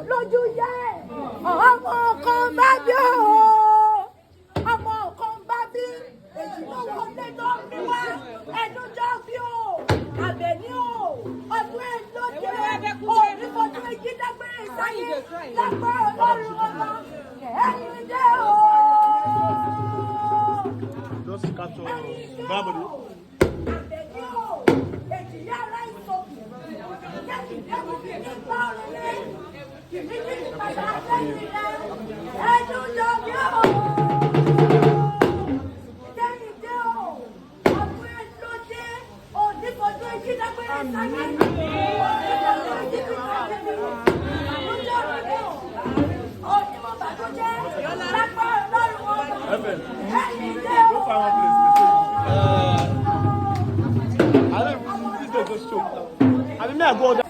lójú yẹ ọmọ kan bá bí o ọmọ kan bá bí èyí ló wọlé lọ mú wá ẹnu jọ bí o Àbẹ̀ní o ọdún ẹ̀ lóde òní fọdún èjì dágbére sáyé lápá Ọlọ́run ọmọ ẹ̀yìn dé o. Just catch up. Babadi. Àbẹ̀ní o èjì yára ìsọ̀kù kẹ́kì dẹ́kun kì í gbọ́ rẹ̀ kìmíkì padà lẹ́yìn rẹ̀ ẹnu jọ bí o. Kẹ́yìn dé o ọdún ẹ̀ lóde òní fọdún èjì dágbére sáyé òní fọdún èjì dágbére sáyé òní mo bàtújẹ́ lápá Ọlọ́run ọmọ ẹ̀yìn dé o. Go find one place. I don't even this day just show. I mean, I go there.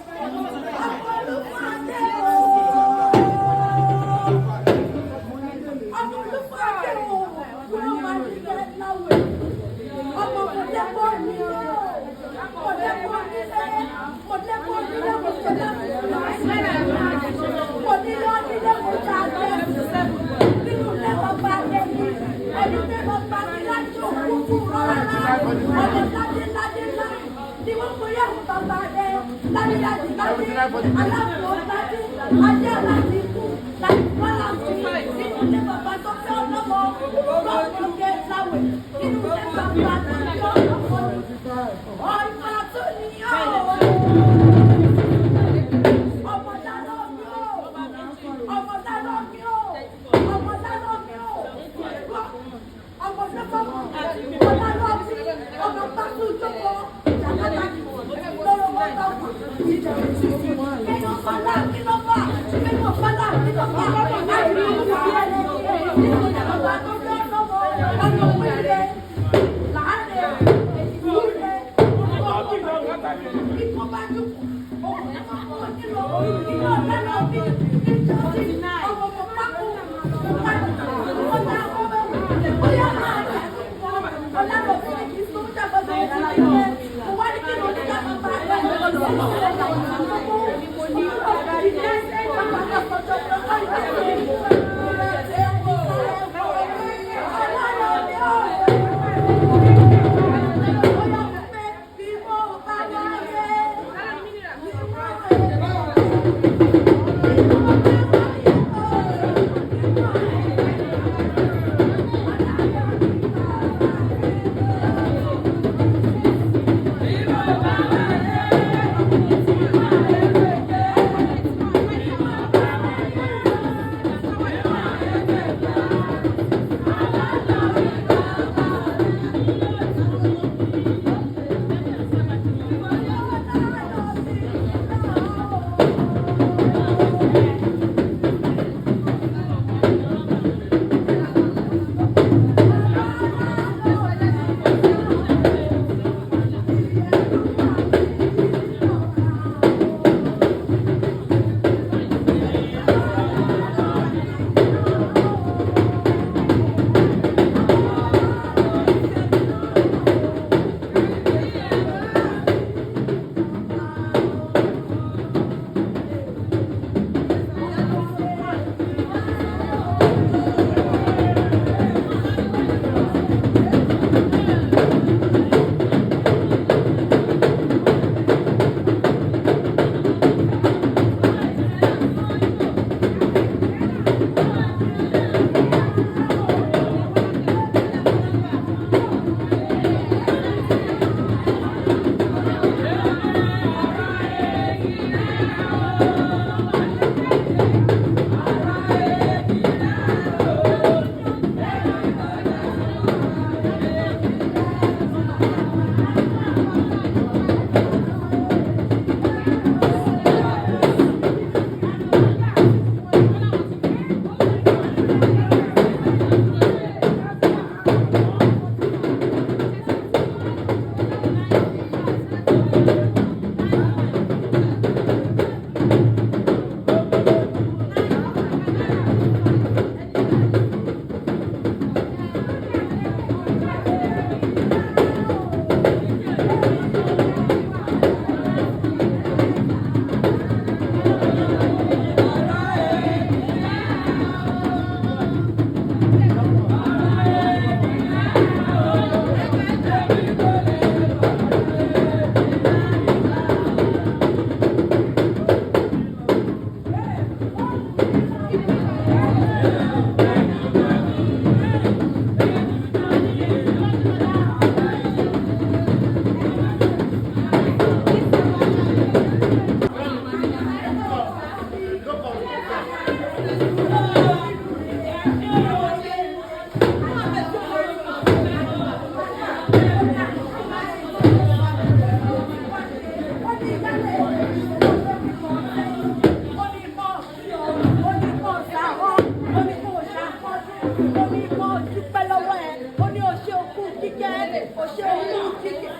òṣè òun ní kíkẹ́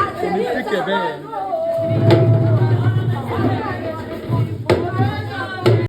àṣírí kíkẹ́ ìta bẹ́ẹ̀. wọnú o.